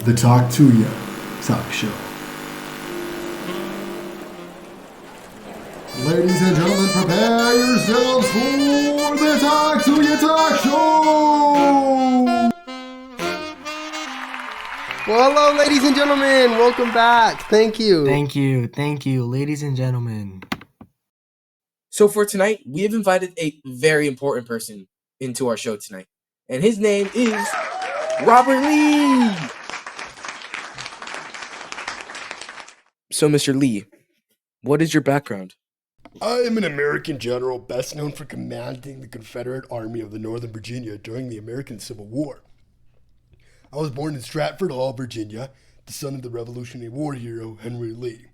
the Talk to Ya talk show. Ladies and gentlemen, prepare yourselves for the Talk to Ya talk show! Well, hello, ladies and gentlemen. Welcome back. Thank you. Thank you, ladies and gentlemen. So for tonight, we have invited a very important person into our show tonight. And his name is Robert Lee. So, Mr. Lee, what is your background? I am an American general best known for commanding the Confederate Army of the Northern Virginia during the American Civil War. I was born in Stratford Hall, Virginia, the son of the Revolutionary War hero Henry Lee.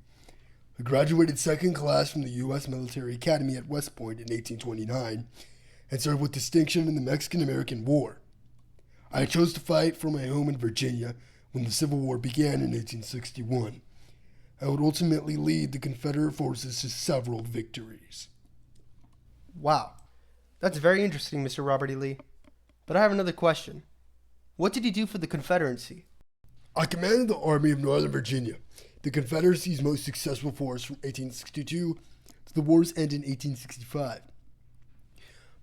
I graduated second class from the U.S. Military Academy at West Point in 1829 and served with distinction in the Mexican-American War. I chose to fight for my home in Virginia when the Civil War began in 1861. I would ultimately lead the Confederate forces to several victories. Wow. That's very interesting, Mr. Robert E. Lee. But I have another question. What did you do for the Confederacy? I commanded the Army of Northern Virginia, the Confederacy's most successful force from 1862 to the war's end in 1865.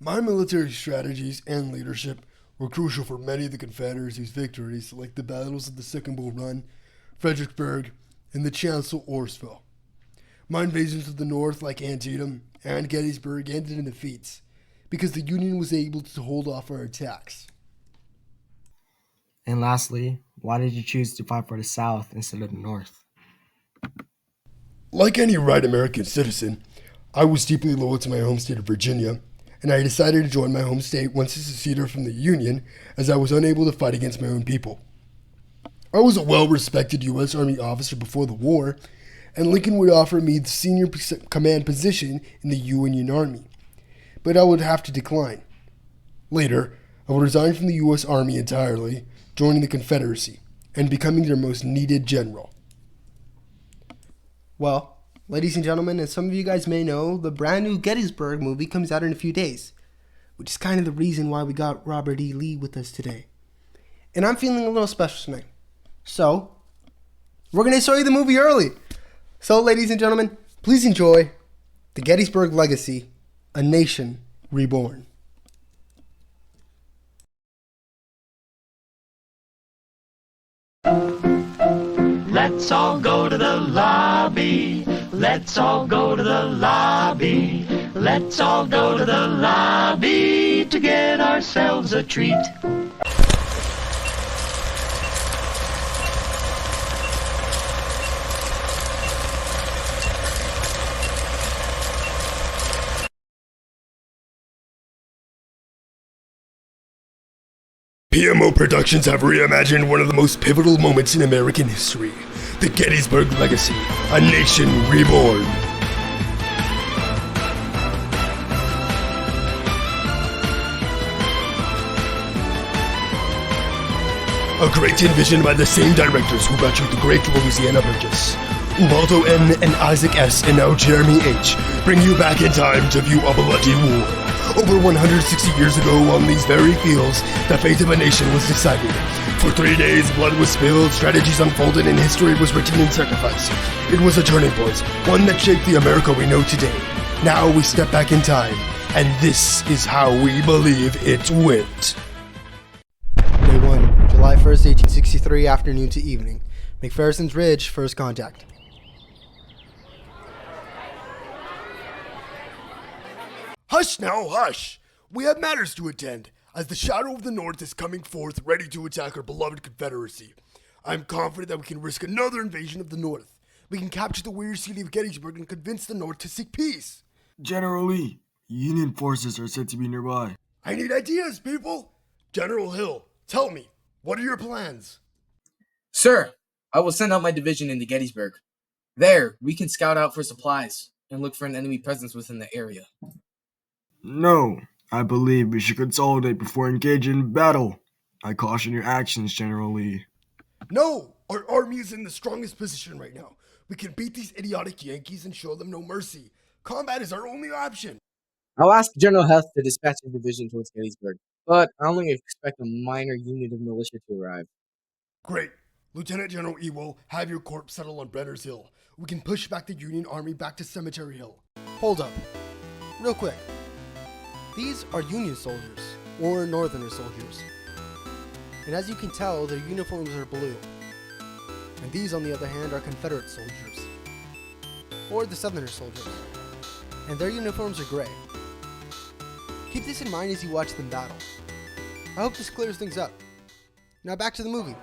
My military strategies and leadership were crucial for many of the Confederacy's victories, like the battles of the Second Bull Run, Fredericksburg, and the Chancellorsville. My invasions of the North, like Antietam and Gettysburg, ended in defeats because the Union was able to hold off our attacks. And lastly, why did you choose to fight for the South instead of the North? Like any right American citizen, I was deeply loyal to my home state of Virginia, and I decided to join my home state once it seceded from the Union, as I was unable to fight against my own people. I was a well-respected U.S. Army officer before the war, and Lincoln would offer me the senior command position in the Union Army, but I would have to decline. Later, I would resign from the U.S. Army entirely, joining the Confederacy, and becoming their most needed general. Well, ladies and gentlemen, as some of you guys may know, the brand new Gettysburg movie comes out in a few days, which is kind of the reason why we got Robert E. Lee with us today. And I'm feeling a little special tonight. So, we're going to show you the movie early. So, ladies and gentlemen, please enjoy The Gettysburg Legacy, A Nation Reborn. Let's all go to the lobby. Let's all go to the lobby. Let's all go to the lobby to get ourselves a treat. PMO Productions have reimagined one of the most pivotal moments in American history, the Gettysburg Legacy, A Nation Reborn. A great envisioned by the same directors who brought you the Great Louisiana Purchase. Ubaldo N. and Isaac S. and now Jeremy H. bring you back in time to view a bloody war. Over 160 years ago, on these very fields, the fate of a nation was decided. For 3 days, blood was spilled, strategies unfolded, and history was written in sacrifice. It was a turning point, one that shaped the America we know today. Now we step back in time, and this is how we believe it went. Day 1, July 1st, 1863, afternoon to evening. McPherson's Ridge, first contact. Hush now, hush! We have matters to attend, as the shadow of the North is coming forth ready to attack our beloved Confederacy. I am confident that we can risk another invasion of the North. We can capture the weary city of Gettysburg and convince the North to seek peace. General Lee, Union forces are said to be nearby. I need ideas, people! General Hill, tell me, what are your plans? Sir, I will send out my division into Gettysburg. There, we can scout out for supplies and look for an enemy presence within the area. No, I believe we should consolidate before engaging in battle. I caution your actions, General Lee. No! Our army is in the strongest position right now. We can beat these idiotic Yankees and show them no mercy. Combat is our only option. I'll ask General Heth to dispatch his division towards Gettysburg, but I only expect a minor unit of militia to arrive. Great. Lieutenant General Ewell, have your corps settle on Brenner's Hill. We can push back the Union Army back to Cemetery Hill. Hold up. Real quick. These are Union soldiers, or Northerner soldiers. And as you can tell, their uniforms are blue. And these, on the other hand, are Confederate soldiers, or the Southerner soldiers. And their uniforms are gray. Keep this in mind as you watch them battle. I hope this clears things up. Now back to the movie.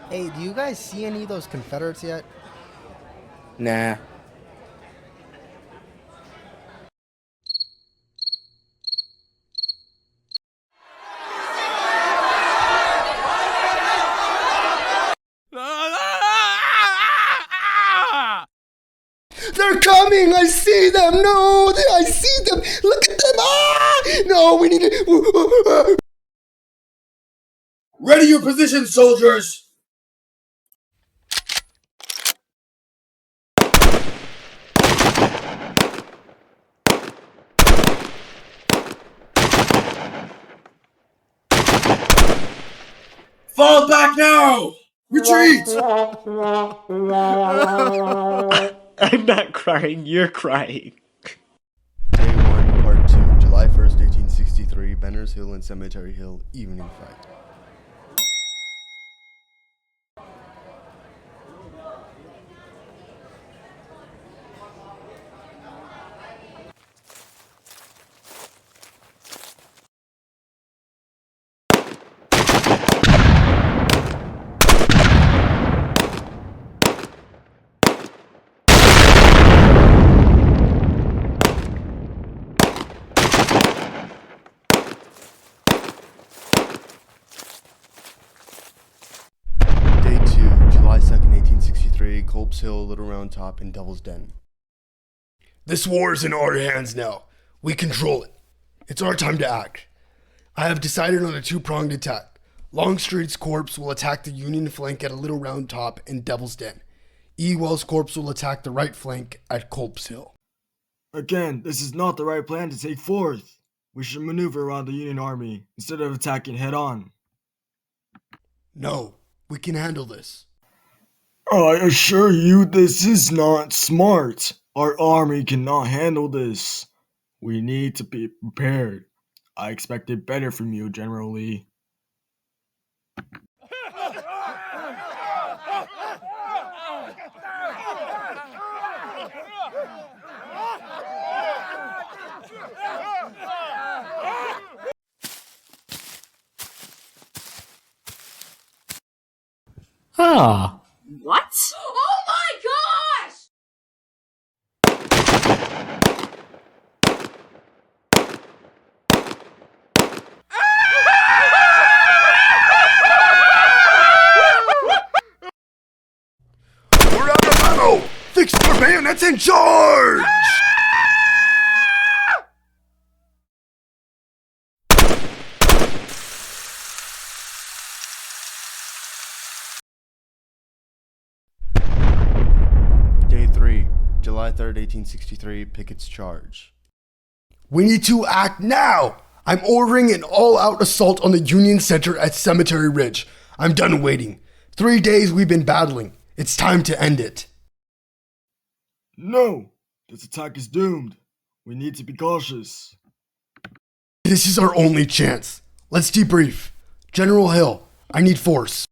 Hey, do you guys see any of those Confederates yet? Nah. They're coming! I see them! No! I see them! Look at them! Ah! No, we need to... Ready your position, soldiers! Fall back now! Retreat! I'm not crying, you're crying. Day 1, Part 2, July 1st, 1863, Benner's Hill and Cemetery Hill, evening fight. Day 2, July 2nd, 1863, Culp's Hill, Little Round Top, and Devil's Den. This war is in our hands now. We control it. It's our time to act. I have decided on a two-pronged attack. Longstreet's corps will attack the Union flank at a Little Round Top and Devil's Den. Ewell's corps will attack the right flank at Culp's Hill. Again, this is not the right plan to take forth. We should maneuver around the Union Army instead of attacking head-on. No, we can handle this. I assure you this is not smart. Our army cannot handle this. We need to be prepared. I expected better from you, General Lee. Ah. What? Oh my gosh! We're out of ammo! Fix your bayonets and charge! Day 3, July 3rd, 1863, Pickett's Charge. We need to act now! I'm ordering an all-out assault on the Union Center at Cemetery Ridge. I'm done waiting. 3 days we've been battling. It's time to end it. No! This attack is doomed. We need to be cautious. This is our only chance. Let's debrief. General Hill, I need force.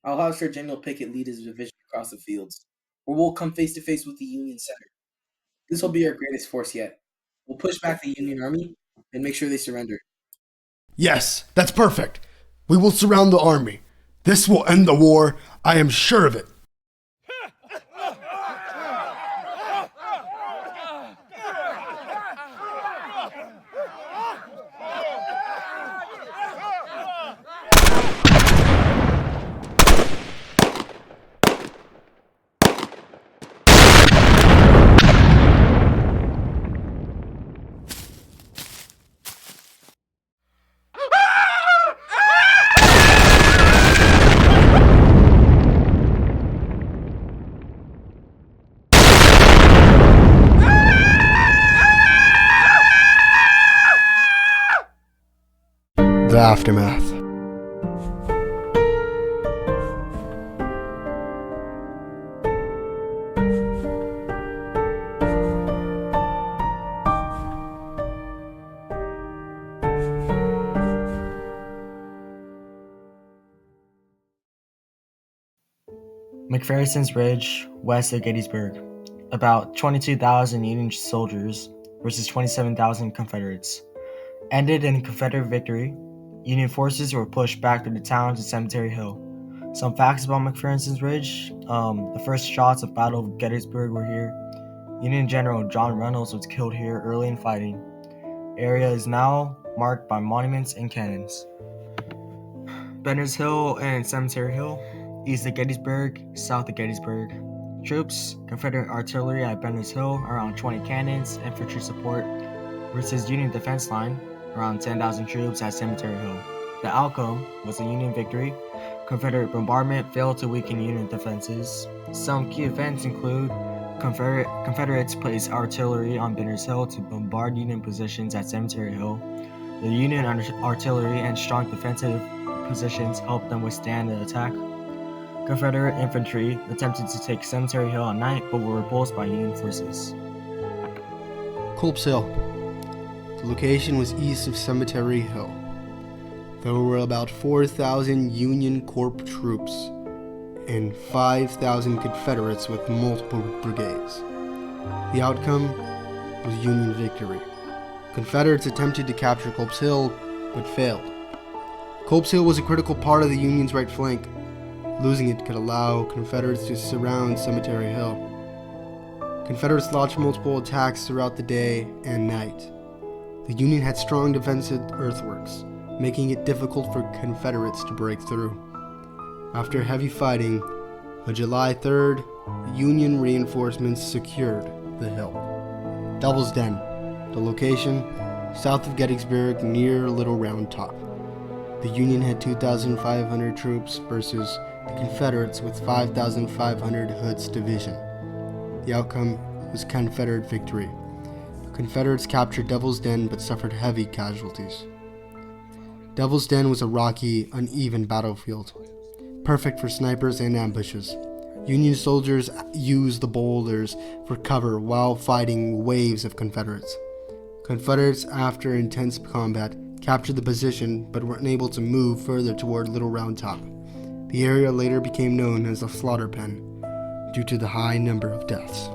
I'll have Sir General Pickett lead his division across the fields, where we'll come face to face with the Union Center. This will be our greatest force yet. We'll push back the Union Army and make sure they surrender. Yes, that's perfect. We will surround the army. This will end the war. I am sure of it. aftermath. McPherson's Ridge, west of Gettysburg. About 22,000 Union soldiers versus 27,000 Confederates. Ended in Confederate victory. Union forces were pushed back through the town to Cemetery Hill. Some facts about McPherson's Ridge. The first shots of Battle of Gettysburg were here. Union General John Reynolds was killed here early in fighting. Area is now marked by monuments and cannons. Benner's Hill and Cemetery Hill, east of Gettysburg, south of Gettysburg. Troops, Confederate artillery at Benner's Hill, around 20 cannons, infantry support, versus Union defense line, around 10,000 troops at Cemetery Hill. The outcome was a Union victory. Confederate bombardment failed to weaken Union defenses. Some key events include Confederates placed artillery on Benner's Hill to bombard Union positions at Cemetery Hill. The Union artillery and strong defensive positions helped them withstand the attack. Confederate infantry attempted to take Cemetery Hill at night but were repulsed by Union forces. Culp's Hill. The location was east of Cemetery Hill. There were about 4,000 Union Corps troops and 5,000 Confederates with multiple brigades. The outcome was Union victory. Confederates attempted to capture Culp's Hill but failed. Culp's Hill was a critical part of the Union's right flank. Losing it could allow Confederates to surround Cemetery Hill. Confederates launched multiple attacks throughout the day and night. The Union had strong defensive earthworks, making it difficult for Confederates to break through. After heavy fighting, on July 3rd, Union reinforcements secured the hill. Devil's Den, the location, south of Gettysburg near Little Round Top. The Union had 2,500 troops versus the Confederates with 5,500 Hood's division. The outcome was Confederate victory. The Confederates captured Devil's Den but suffered heavy casualties. Devil's Den was a rocky, uneven battlefield, perfect for snipers and ambushes. Union soldiers used the boulders for cover while fighting waves of Confederates. Confederates, after intense combat, captured the position but were unable to move further toward Little Round Top. The area later became known as the Slaughter Pen due to the high number of deaths.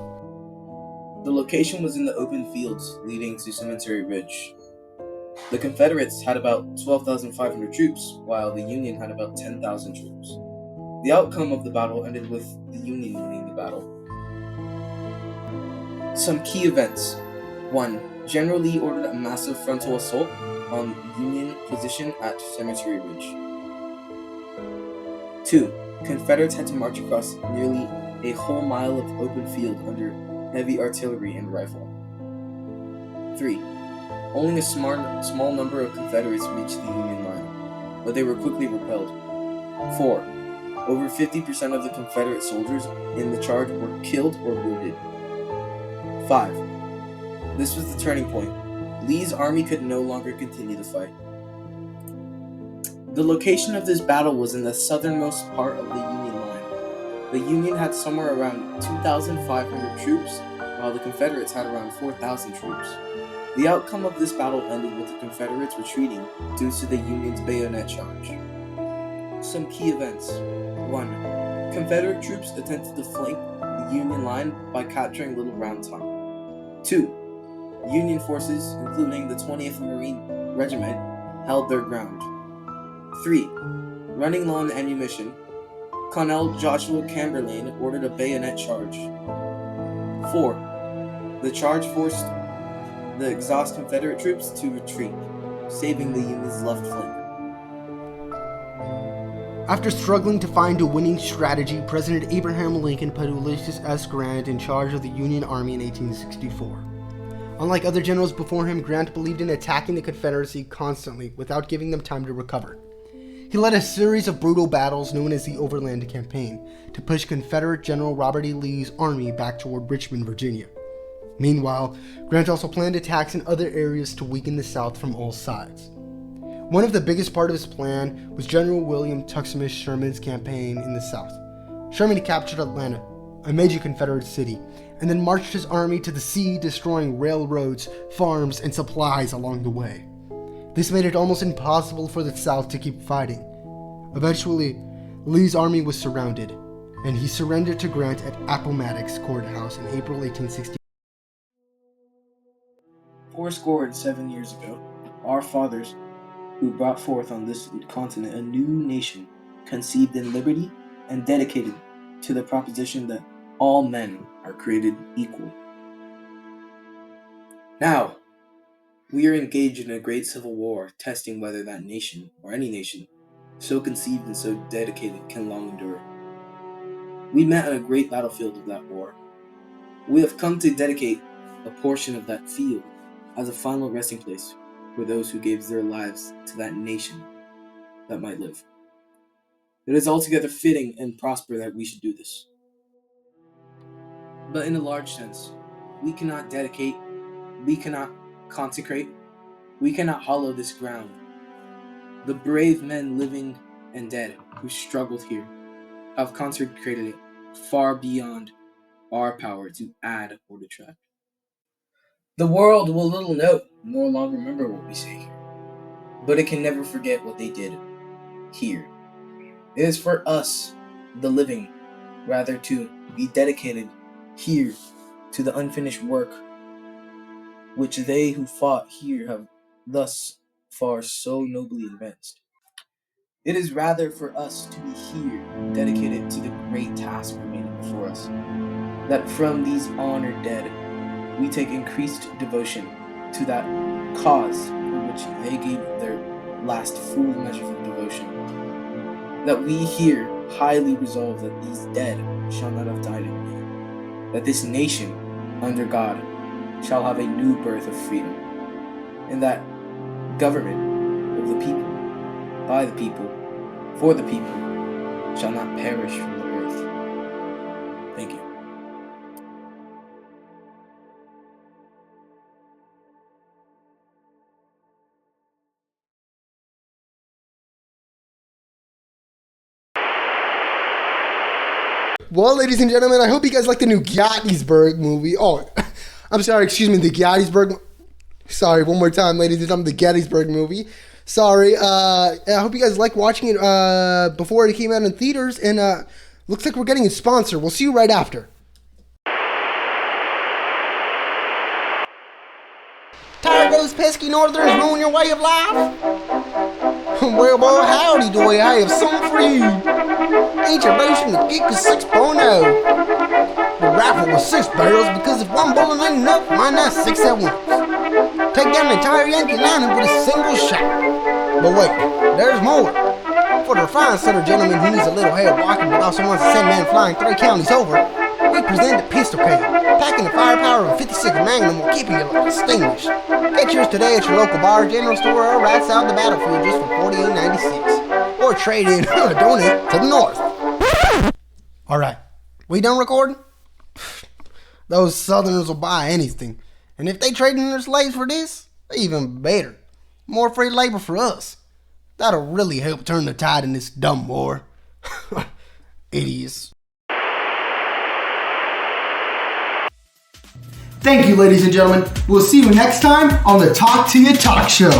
The location was in the open fields leading to Cemetery Ridge. The Confederates had about 12,500 troops, while the Union had about 10,000 troops. The outcome of the battle ended with the Union winning the battle. Some key events. 1. General Lee ordered a massive frontal assault on Union position at Cemetery Ridge. 2. Confederates had to march across nearly a whole mile of open field under heavy artillery and rifle. 3. Only a small number of Confederates reached the Union line, but they were quickly repelled. 4. Over 50% of the Confederate soldiers in the charge were killed or wounded. 5. This was the turning point. Lee's army could no longer continue the fight. The location of this battle was in the southernmost part of the Union line. The Union had somewhere around 2,500 troops, while the Confederates had around 4,000 troops. The outcome of this battle ended with the Confederates retreating due to the Union's bayonet charge. Some key events. 1. Confederate troops attempted to flank the Union line by capturing Little Round Top. 2. Union forces, including the 20th Marine Regiment, held their ground. 3. Running low on ammunition, Colonel Joshua Chamberlain ordered a bayonet charge. 4. The charge forced the exhausted Confederate troops to retreat, saving the Union's left flank. After struggling to find a winning strategy, President Abraham Lincoln put Ulysses S. Grant in charge of the Union Army in 1864. Unlike other generals before him, Grant believed in attacking the Confederacy constantly without giving them time to recover. He led a series of brutal battles known as the Overland Campaign to push Confederate General Robert E. Lee's army back toward Richmond, Virginia. Meanwhile, Grant also planned attacks in other areas to weaken the South from all sides. One of the biggest part of his plan was General William Tuximus Sherman's campaign in the South. Sherman captured Atlanta, a major Confederate city, and then marched his army to the sea, destroying railroads, farms, and supplies along the way. This made it almost impossible for the South to keep fighting. Eventually, Lee's army was surrounded, and he surrendered to Grant at Appomattox Courthouse in April 1860. 7 years ago, our fathers, who brought forth on this continent a new nation, conceived in liberty and dedicated to the proposition that all men are created equal. Now, we are engaged in a great civil war, testing whether that nation, or any nation, so conceived and so dedicated can long endure. We met on a great battlefield of that war. We have come to dedicate a portion of that field as a final resting place for those who gave their lives to that nation that might live. It is altogether fitting and prosper that we should do this. But in a large sense, we cannot dedicate, we cannot consecrate, we cannot hollow this ground. The brave men living and dead who struggled here have consecrated it far beyond our power to add or detract. The world will little note nor long remember what we say here, but it can never forget what they did here. It is for us, the living, rather to be dedicated here to the unfinished work which they who fought here have thus far so nobly advanced. It is rather for us to be here dedicated to the great task remaining before us, that from these honored dead we take increased devotion to that cause for which they gave their last full measure of devotion, that we here highly resolve that these dead shall not have died in vain, that this nation, under God, shall have a new birth of freedom, and that government of the people, by the people, for the people, shall not perish from the earth. Thank you. Well, ladies and gentlemen, I hope you guys like the new Gettysburg movie. Oh, I'm sorry, excuse me, the Gettysburg. Sorry, one more time, ladies and gentlemen, the Gettysburg movie. Sorry, I hope you guys like watching it before it came out in theaters, and looks like we're getting a sponsor. We'll see you right after. Tired of those pesky northerners ruin your way of life? Well, boy, howdy do I have some for you. Introducing the Geek 6.0. The rifle with 6 barrels because if one bullet ain't enough, why not 6 at once? Take down the entire Yankee line with a single shot. But wait, there's more. For the refined son of gentleman who needs a little help walking but also wants to send man flying 3 counties over, we present the pistol case, packing the firepower of a 56 Magnum while keeping you distinguished. Get yours today at your local bar, general store, or right south of the battlefield just for $48.96. Or trade in or donate to the north. Alright, we done recording? Those southerners will buy anything. And if they trade in their slaves for this, even better. More free labor for us. That'll really help turn the tide in this dumb war. Idiots. Thank you, ladies and gentlemen. We'll see you next time on the Talk to You Talk Show.